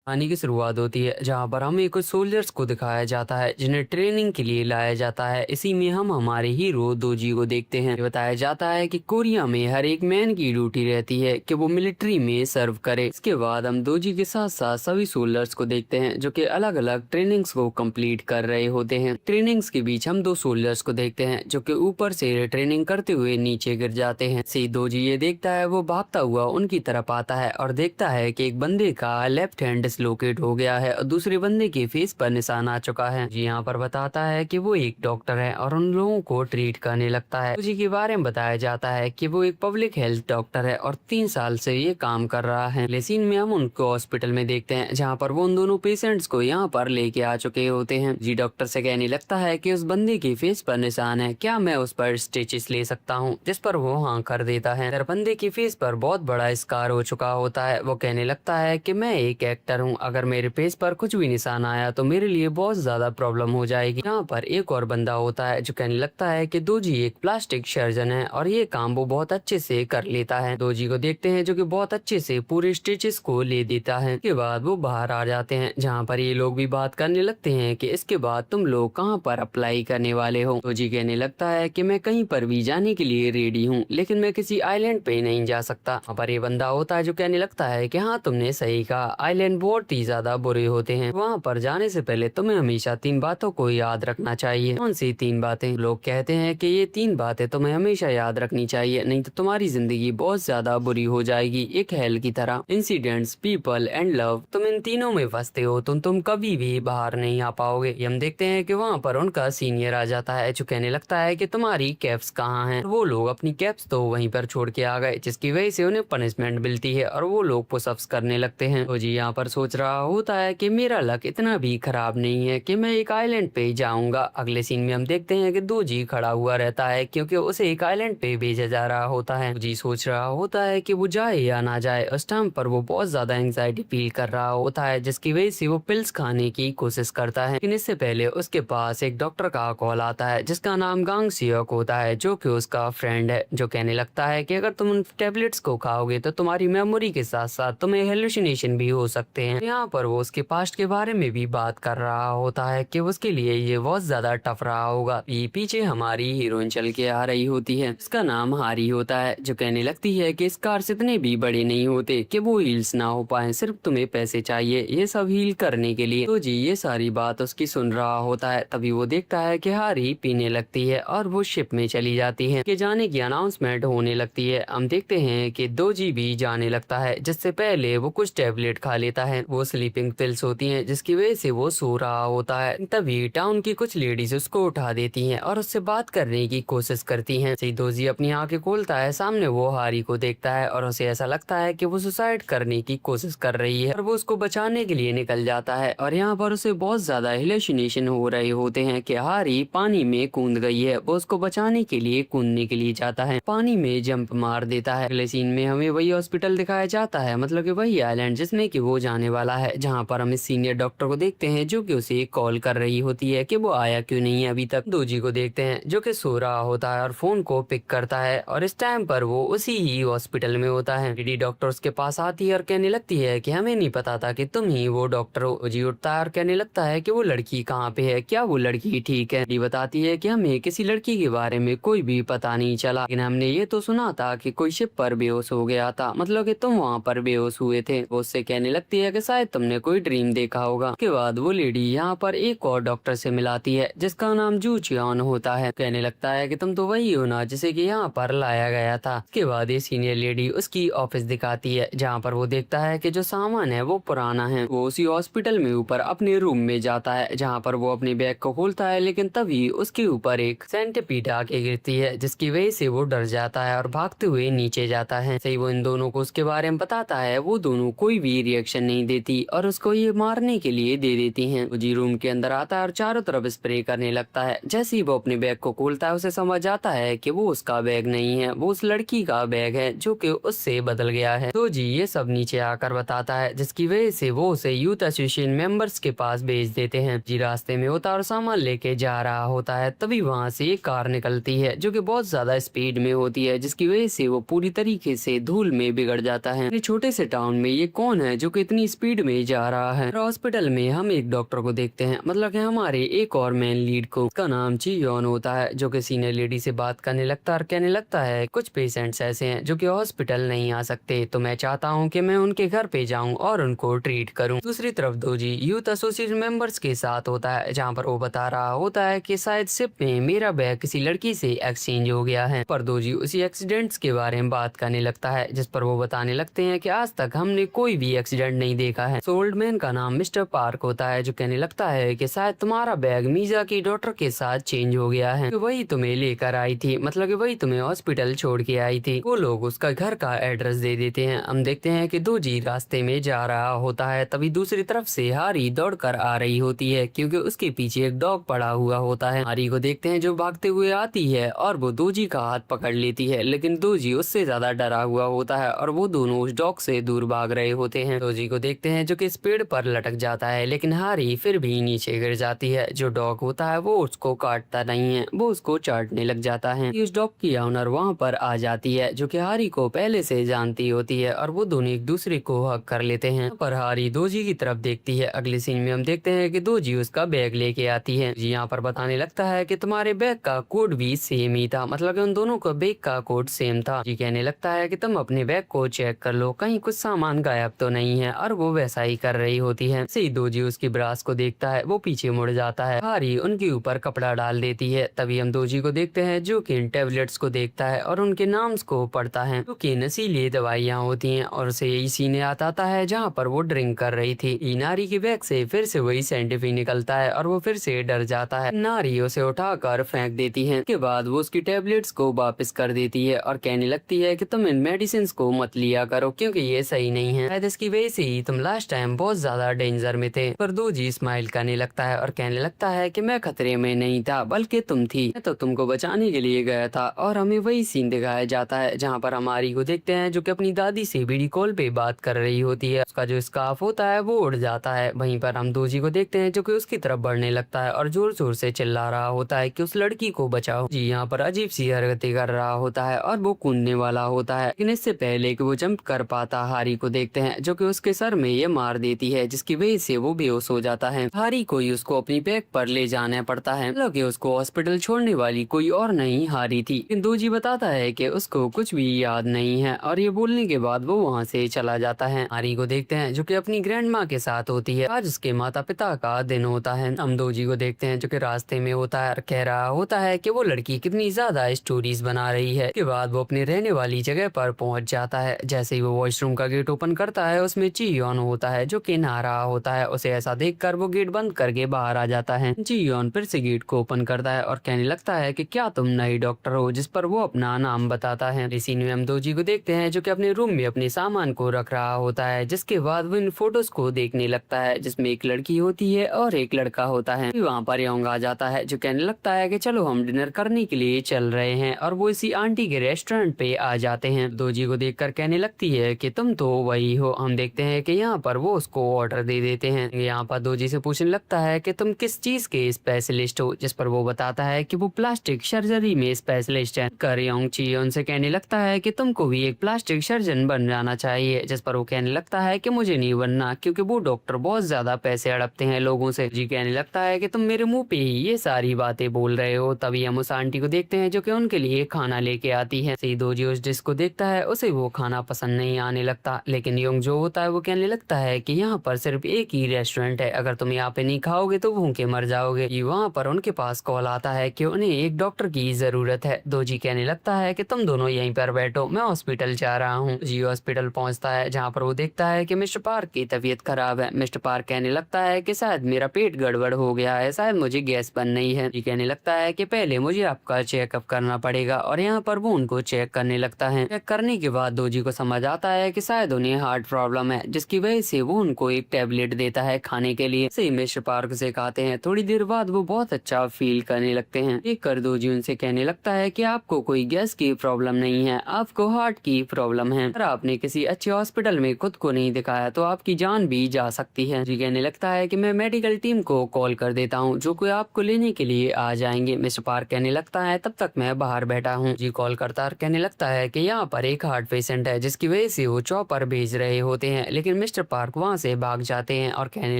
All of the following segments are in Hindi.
कहानी की शुरुआत होती है जहाँ पर हमें कुछ सोल्जर्स को दिखाया जाता है जिन्हें ट्रेनिंग के लिए लाया जाता है। इसी में हम हमारे हीरो दोजी को देखते हैं। बताया जाता है कि कोरिया में हर एक मैन की ड्यूटी रहती है कि वो मिलिट्री में सर्व करे। इसके बाद हम दोजी के साथ साथ सभी सोल्जर्स को देखते हैं जो कि अलग अलग ट्रेनिंग्स को कंप्लीट कर रहे होते हैं। ट्रेनिंग्स के बीच हम दो सोल्जर्स को देखते हैं जो कि ऊपर से ट्रेनिंग करते हुए नीचे गिर जाते हैं। से दोजी ये देखता है, वो भागता हुआ उनकी तरफ आता है और देखता है कि एक बंदे का लेफ्ट हैंड डिसलोकेट हो गया है और दूसरे बंदे के फेस पर निशान आ चुका है। जी यहाँ पर बताता है कि वो एक डॉक्टर है और उन लोगों को ट्रीट करने लगता है। जी के बारे में बताया जाता है कि वो एक पब्लिक हेल्थ डॉक्टर है और 3 साल से ये काम कर रहा है। लेकिन में हम उनको हॉस्पिटल में देखते हैं जहाँ पर वो उन दोनों पेशेंट्स को यहाँ पर लेके आ चुके होते हैं। जी डॉक्टर से कहने लगता है कि उस बंदे के फेस पर निशान है, क्या मैं उस पर स्टिचेस ले सकता हूँ, जिस पर वो हाँ कर देता है। बंदे के फेस पर बहुत बड़ा स्कार हो चुका होता है। वो कहने लगता है कि मैं एक एक्टर हूँ, अगर मेरे फेस पर कुछ भी निशान आया तो मेरे लिए बहुत ज्यादा प्रॉब्लम हो जाएगी। यहाँ पर एक और बंदा होता है जो कहने लगता है कि दोजी एक प्लास्टिक सर्जन है और ये काम वो बहुत अच्छे से कर लेता है। दोजी को देखते हैं जो कि बहुत अच्छे से पूरे स्टिचेस को ले देता है। इसके बाद वो बाहर आ जाते हैं जहाँ पर ये लोग भी बात करने लगते हैं कि इसके बाद तुम लोग कहाँ पर अप्लाई करने वाले हो। दोजी कहने लगता है कि मैं कहीं पर भी जाने के लिए रेडी हूँ, लेकिन मैं किसी आइलैंड पे नहीं जा सकता। वहाँ पर ये बंदा होता है जो कहने लगता है कि हाँ तुमने सही कहा, आइलैंड बहुत ही ज्यादा बुरे होते हैं। वहाँ पर जाने से पहले तुम्हें हमेशा 3 बातों को याद रखना चाहिए। कौन सी 3 बातें? लोग कहते हैं कि ये 3 बातें तुम्हें हमेशा याद रखनी चाहिए, नहीं तो तुम्हारी जिंदगी बहुत ज्यादा बुरी हो जाएगी, एक हेल की तरह। Incidents, people and love. तुम इन तीनों में फंसते हो तो तुम कभी भी बाहर नहीं आ पाओगे। हम देखते हैं कि वहाँ पर उनका सीनियर आ जाता है जो कहने लगता है कि तुम्हारी कैप्स कहाँ हैं। वो लोग अपनी कैप्स तो वहीं पर छोड़ के आ गए, जिसकी वजह से उन्हें पनिशमेंट मिलती है और वो लोग पुशअप्स करने लगते हैं। तो जी यहाँ पर सोच रहा होता है कि मेरा लक इतना भी खराब नहीं है कि मैं एक आइलैंड पे जाऊंगा। अगले सीन में हम देखते हैं कि दोजी खड़ा हुआ रहता है क्योंकि उसे एक आइलैंड पे भेजा जा रहा होता है। जी सोच रहा होता है कि वो जाए या ना जाए। उस टाइम पर वो बहुत ज्यादा एंग्जाइटी फील कर रहा होता है, जिसकी वजह से वो पिल्स खाने की कोशिश करता है। लेकिन इससे पहले उसके पास एक डॉक्टर का कॉल आता है जिसका नाम गांग सियोक होता है, जो कि उसका फ्रेंड है, जो कहने लगता है कि अगर तुम उन टेबलेट्स को खाओगे तो तुम्हारी मेमोरी के साथ साथ तुम्हें हेलुसिनेशन भी हो सकते हैं। यहाँ पर वो उसके पास्ट के बारे में भी बात कर रहा होता है कि उसके लिए ये बहुत ज्यादा टफ रहा होगा। ये पीछे हमारी हीरोइन चल के आ रही होती है, इसका नाम हारी होता है, जो कहने लगती है कि स्कार्स इतने भी बड़े नहीं होते कि वो हील्स ना हो पाए, सिर्फ तुम्हें पैसे चाहिए ये सब हील करने के लिए। तो जी ये सारी बात उसकी सुन रहा होता है। तभी वो देखता है कि हारी पीने लगती है और वो शिप में चली जाती है कि जाने की अनाउंसमेंट होने लगती है। हम देखते हैं कि दोजी भी जाने लगता है, जिससे पहले वो कुछ टेबलेट खा लेता है। वो स्लीपिंग पिल्स होती हैं जिसकी वजह से वो सो रहा होता है। तभी टाउन की कुछ लेडीज उसको उठा देती हैं और उससे बात करने की कोशिश करती हैं। दोजी अपनी आंखें खोलता है, सामने वो हारी को देखता है और उसे ऐसा लगता है कि वो सुसाइड करने की कोशिश कर रही है और वो उसको बचाने के लिए निकल जाता है। और यहाँ पर उसे बहुत ज्यादा हेलुसिनेशन हो रहे होते हैं कि हारी पानी में कूद गई है। वो उसको बचाने के लिए कूदने के लिए जाता है, पानी में जंप मार देता है। अगले सीन में हमें वही हॉस्पिटल दिखाया जाता है, मतलब कि वही आइलैंड जिसमें कि वो जाने वाला है, जहाँ पर हम इस सीनियर डॉक्टर को देखते हैं जो कि उसे कॉल कर रही होती है कि वो आया क्यों नहीं है अभी तक। दोजी को देखते हैं जो कि सो रहा होता है और फोन को पिक करता है और इस टाइम पर वो उसी ही हॉस्पिटल में होता है। लेडी डॉक्टर उसके पास आती है और कहने लगती है कि हमें नहीं पता था कि तुम ही वो डॉक्टर हो। जी उठता है और कहने लगता है कि वो लड़की कहाँ पे है, क्या वो लड़की ठीक है। ये बताती है कि हमें किसी लड़की के बारे में कोई भी पता नहीं चला, लेकिन हमने ये तो सुना था कि कोई शिप पर बेहोश हो गया था, मतलब कि तुम वहाँ पर बेहोश हुए थे। वो उससे कहने लगती है कि शायद तुमने कोई ड्रीम देखा होगा। उसके बाद वो लेडी यहाँ पर एक और डॉक्टर से मिलाती है जिसका नाम जू चियान होता है। कहने लगता है कि तुम तो वही हो ना जिसे कि यहाँ पर लाया गया था। उसके बाद ये सीनियर लेडी उसकी ऑफिस दिखाती है जहाँ पर वो देखता है कि जो सामान है वो पुराना है। वो उसी हॉस्पिटल में ऊपर अपने रूम में जाता है जहाँ पर वो अपने बैग को खोलता है, लेकिन तभी उसके ऊपर एक सेंटिपीड आके गिरती है, जिसकी वजह से वो डर जाता है और भागते हुए नीचे जाता है। सही वो इन दोनों को उसके बारे में बताता है, वो दोनों कोई भी रिएक्शन नहीं देती और उसको ये मारने के लिए दे देती हैं। वो जी रूम के अंदर आता है और चारों तरफ स्प्रे करने लगता है। जैसे ही वो अपने बैग को खोलता है उसे समझ आता है कि वो उसका बैग नहीं है, वो उस लड़की का बैग है जो कि उससे बदल गया है। तो जी ये सब नीचे आकर बताता है, जिसकी वजह से वो उसे यूथ एसोसिएशन मेंबर्स के पास भेज देते हैं। जी रास्ते में होता और सामान लेके जा रहा होता है, तभी वहाँ से एक कार निकलती है जो कि बहुत ज्यादा स्पीड में होती है, जिसकी वजह से वो पूरी तरीके से धूल में बिगड़ जाता है। छोटे से टाउन में ये कौन है जो कि इतनी स्पीड में जा रहा है। हॉस्पिटल में हम एक डॉक्टर को देखते हैं, मतलब कि हमारे एक और मेन लीड को। उसका नाम ची यॉन होता है, जो कि सीनियर लेडी से बात करने लगता है और कहने लगता है कुछ पेशेंट्स ऐसे हैं जो कि हॉस्पिटल नहीं आ सकते, तो मैं चाहता हूं कि मैं उनके घर पे जाऊं और उनको ट्रीट करूं। दूसरी तरफ दोजी यूथ एसोसिएशन मेंबर्स के साथ होता है, जहां पर वो बता रहा होता है कि शायद शिप में मेरा बैग किसी लड़की से एक्सचेंज हो गया है। पर दोजी उसी एक्सीडेंट्स के बारे में बात करने लगता है, जिस पर वो बताने लगते हैं कि आज तक हमने कोई भी एक्सीडेंट नहीं देखा है। ओल्ड मैन का नाम मिस्टर पार्क होता है, जो कहने लगता है कि शायद तुम्हारा बैग मीजा की डॉटर के साथ चेंज हो गया है, तो वही तुम्हें लेकर आई थी, मतलब कि वही तुम्हें हॉस्पिटल छोड़ के आई थी। वो लोग उसका घर का एड्रेस दे देते हैं। हम देखते हैं कि दोजी रास्ते में जा रहा होता है, तभी दूसरी तरफ से हारी दौड़कर आ रही होती है, क्योंकि उसके पीछे एक डॉग पड़ा हुआ होता है। हारी को देखते हैं जो भागते हुए आती है और वो दोजी का हाथ पकड़ लेती है, लेकिन दोजी उससे ज्यादा डरा हुआ होता है और वो दोनों उस डॉग से दूर भाग रहे होते हैं। दोजी को देखते हैं जो कि इस पेड़ पर लटक जाता है, लेकिन हारी फिर भी नीचे गिर जाती है। जो डॉग होता है वो उसको काटता नहीं है, वो उसको चाटने लग जाता है। उस डॉग की ऑनर वहाँ पर आ जाती है, जो कि हारी को पहले से जानती होती है और वो दोनों एक दूसरे को हक कर लेते हैं। पर हारी दोजी की तरफ देखती है। अगले सीन में हम देखते हैं कि दोजी उसका बैग लेके आती है। जी यहाँ पर बताने लगता है कि तुम्हारे बैग का कोड भी सेम ही था, मतलब कि उन दोनों का बैग का कोड सेम था। जी कहने लगता है कि तुम अपने बैग को चेक कर लो, कहीं कुछ सामान गायब तो नहीं है, और वो वैसा ही कर रही होती है। से दोजी उसकी ब्रास को देखता है, वो पीछे मुड़ जाता है। हारी उनके ऊपर कपड़ा डाल देती है। तभी हम दोजी को देखते हैं जो कि इन टैबलेट्स को देखता है और उनके नाम्स को पढ़ता है, जो कि नशीली दवाइयाँ होती हैं, और उसे यही सीन याद आता है जहाँ पर वो ड्रिंक कर रही थी। नारी के बैग से फिर से वही साइंटिफिक निकलता है और वो फिर से डर जाता है। नारी उसे उठाकर फेंक देती है। के बाद वो उसकी टैबलेट्स को वापस कर देती है और कहने लगती है कि तुम इन मेडिसिन को मत लिया करो, क्योंकि ये सही नहीं है, शायद इसकी वजह से ही तुम लास्ट टाइम बहुत ज्यादा डेंजर में थे। पर दोजी स्माइल करने लगता है और कहने लगता है कि मैं खतरे में नहीं था, बल्कि तुम थी, मैं तो तुमको बचाने के लिए गया था। और हमें वही सीन दिखाया जाता है जहाँ पर हम हारी को देखते हैं जो कि अपनी दादी से वीडियो कॉल पे बात कर रही होती है। उसका जो स्कार्फ होता है वो उड़ जाता है। वहीं पर हम दोजी को देखते हैं जो कि उसकी तरफ बढ़ने लगता है और जोर जोर से चिल्ला रहा होता है कि उस लड़की को बचाओ। जी यहाँ पर अजीब सी हरकतें कर रहा होता है और वो कूदने वाला होता है, लेकिन इससे पहले कि वो जंप कर पाता हारी को देखते हैं जो कि उसके सर में ये मार देती है, जिसकी वजह से वो बेहोश हो जाता है। हारी को ही उसको अपनी बैग पर ले जाना पड़ता है, मतलब कि उसको हॉस्पिटल छोड़ने वाली कोई और नहीं हारी थी। लेकिन दोजी बताता है कि उसको कुछ भी याद नहीं है और ये बोलने के बाद वो वहाँ से चला जाता है। हारी को देखते हैं जो कि अपनी ग्रैंड माँ के साथ होती है। आज उसके माता पिता का दिन होता है। हम दोजी को देखते हैं जो कि रास्ते में होता है, कह रहा होता है कि वो लड़की कितनी ज्यादा स्टोरीज बना रही है। के बाद वो अपने रहने वाली जगह पर पहुंच जाता है। जैसे ही वो वॉशरूम का गेट ओपन करता है उसमें चीयोन होता है जो कि नहा रहा होता है। उसे ऐसा देखकर वो गेट बंद करके बाहर आ जाता है। चीयोन फिर से गेट को ओपन करता है और कहने लगता है कि क्या तुम नई डॉक्टर हो, जिस पर वो अपना नाम बताता है। इसी में हम दोजी को देखते हैं जो कि अपने रूम में अपने सामान को रख रहा होता है, जिसके बाद वो इन फोटोज को देखने लगता है जिसमें एक लड़की होती है और एक लड़का होता है। वहाँ पर योंग आ जाता है जो कहने लगता है कि चलो हम डिनर करने के लिए चल रहे हैं, और वो इसी आंटी के रेस्टोरेंट पे आ जाते हैं। दोजी को देखकर कहने लगती है कि तुम तो वही हो। हम देखते हैं कि यहाँ पर वो उसको ऑर्डर दे देते हैं। यहाँ पर दोजी से पूछने लगता है कि तुम किस चीज के स्पेशलिस्ट हो, जिस पर वो बताता है कि वो प्लास्टिक सर्जरी में स्पेशलिस्ट है। योंग चियोन से कहने लगता है कि तुमको भी एक प्लास्टिक सर्जन बन जाना चाहिए, जिस पर वो कहने लगता है कि मुझे नहीं बनना, क्योंकि वो डॉक्टर बहुत ज्यादा पैसे हड़पते हैं लोगों से। जी कहने लगता है कि तुम मेरे मुंह पे ही ये सारी बातें बोल रहे हो। तभी हम उस आंटी को देखते हैं जो कि उनके लिए खाना लेके आती है। दोजी उस डिश को देखता है, उसे वो खाना पसंद नहीं आने लगता, लेकिन योंग जो होता है वो कहने लगता है कि यहाँ पर सिर्फ एक ही रेस्टोरेंट है, अगर तुम यहाँ पे नहीं खाओगे तो भूखे मर जाओगे। वहाँ पर उनके पास कॉल आता है कि उन्हें एक डॉक्टर की जरूरत है। दोजी कहने लगता है कि तुम दोनों यहीं पर बैठो, मैं हॉस्पिटल जा रहा हूँ। जी हॉस्पिटल पहुँचता है जहाँ पर वो देखता है कि मिस्टर पार्क की तबीयत खराब है। मिस्टर पार्क कहने लगता है कि शायद मेरा पेट गड़बड़ हो गया है, शायद मुझे गैस बन रही है। जी कहने लगता है कि पहले मुझे आपका चेकअप करना पड़ेगा, और यहाँ पर वो उनको चेक करने लगता है। चेक करने के बाद दोजी को समझ आता है कि शायद उन्हें हार्ट प्रॉब्लम है, जिसकी वजह से वो उनको एक टैबलेट देता है खाने के लिए। सही मिस्टर पार्क से खाते हैं। थोड़ी देर बाद वो बहुत अच्छा फील करने लगते हैं। एक कर दोजी उनसे कहने लगता है कि आपको कोई गैस की प्रॉब्लम नहीं है, आपको हार्ट की प्रॉब्लम है। अगर आपने किसी अच्छे हॉस्पिटल में खुद को नहीं दिखाया तो आपकी जान भी जा सकती है। जी कहने लगता है कि मैं मेडिकल टीम को कॉल कर देता हूँ जो कोई आपको लेने के लिए आ जाएंगे। मिस्टर पार्क कहने लगता है तब तक मैं बाहर बैठा हूँ। जी कॉल करता कहने लगता है कि यहाँ पर एक हार्ट पेशेंट है, जिसकी वजह से वो चॉपर भेज रहे होते हैं, लेकिन मिस्टर पार्क वहाँ से भाग जाते हैं और कहने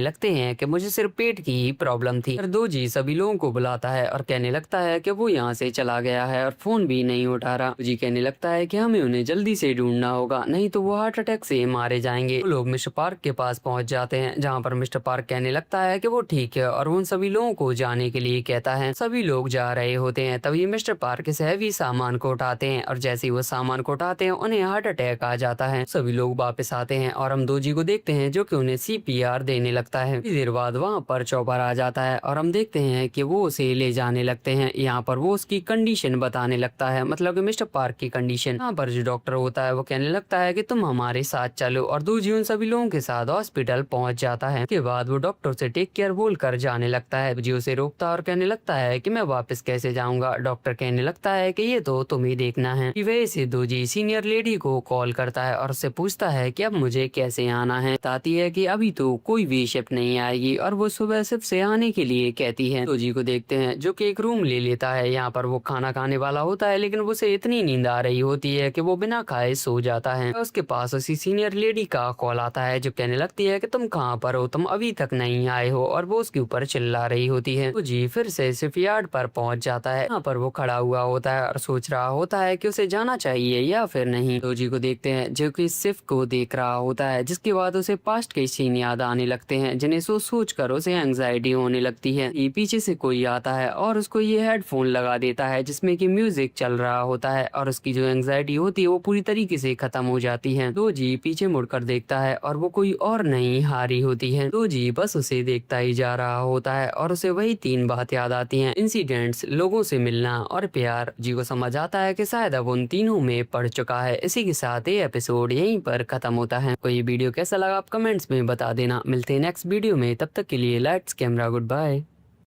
लगते हैं कि मुझे सिर्फ पेट की ही प्रॉब्लम थी। फिर दो जी सभी लोगों को बुलाता है और कहने लगता है कि वो यहाँ से चला गया है और फोन भी नहीं उठा रहा। जी कहने लगता है कि हमें उन्हें जल्दी से ढूंढना होगा, नहीं तो वो हार्ट अटैक से मारे जाएंगे। वो लोग मिस्टर पार्क के पास पहुंच जाते हैं, जहाँ पर मिस्टर पार्क कहने लगता है कि वो ठीक है और उन सभी लोगों को जाने के लिए कहता है। सभी लोग जा रहे होते हैं, तभी मिस्टर पार्क इस हैवी सामान को उठाते हैं और जैसे ही वो सामान को उठाते हैं उन्हें हार्ट अटैक आ जाता है। सभी लोग वापस आते हैं और हम दो जी को देखते हैं जो कि उन्हें CPR देने लगता है। कुछ देर बाद वहाँ पर चॉपर आ जाता है और हम देखते हैं कि वो उसे ले जाने लगते हैं। यहाँ पर वो उसकी कंडीशन बताने लगता है, मतलब कि मिस्टर पार्क की कंडीशन। यहाँ पर जो डॉक्टर होता है वो कहने लगता है कि तुम हमारे साथ चलो, और दो जी उन सभी लोगों के साथ हॉस्पिटल पहुंच जाता है। के बाद वो डॉक्टर से टेक केयर बोल कर जाने लगता है। जी उसे रोकता है और कहने लगता है कि मैं वापस कैसे जाऊंगा। डॉक्टर कहने लगता है कि ये तो तुम्हें देखना है। की वजह से दो जी सीनियर लेडी को कॉल करता है और उससे पूछता है कि अब मुझे कैसे आना है। बताती है कि अभी तो कोई भी शिफ्ट नहीं आएगी और वो सुबह शिफ्ट से आने के लिए कहती है। दो जी को देखते हैं जो कि एक रूम ले लेता है। यहाँ पर वो खाना खाने वाला होता है, लेकिन उसे इतनी नींद आ रही होती है कि वो बिना खाए सो जाता है। उसके पास उसी सीनियर लेडी का कॉल आता है जो कहने लगती है कि तुम कहाँ पर हो, तुम अभी तक नहीं आए हो, और वो उसके ऊपर चिल्ला रही होती है। तो जी फिर से शिप यार्ड पर पहुंच जाता है। यहाँ पर वो खड़ा हुआ होता है और सोच रहा होता है कि उसे जाना चाहिए या फिर नहीं। तो जी को देखते हैं जो कि शिप को देख रहा होता है, जिसके बाद उसे पास्ट के सीन याद आने लगते हैं जिन्हें सोच कर उसे एंग्जाइटी होने लगती है। ये पीछे से कोई आता है और उसको ये हेडफोन लगा देता है जिसमें कि म्यूजिक चल रहा होता है और उसकी जो एंग्जाइटी होती है वो पूरी तरीके से खत्म हो जाती है। तो जी पीछे मुड़कर देखता है और वो कोई और नहीं हारी होती है। तो जी बस उसे देखता ही जा रहा होता है और उसे वही 3 बात याद आती हैं, इंसिडेंट्स, लोगों से मिलना और प्यार। जी को समझ आता है कि शायद अब उन तीनों में पड़ चुका है। इसी के साथ ये एपिसोड यहीं पर खत्म होता है। कोई वीडियो कैसा लगा आप कमेंट्स में बता देना। मिलते हैं नेक्स्ट वीडियो में, तब तक के लिए लाइट्स कैमरा गुड बाय।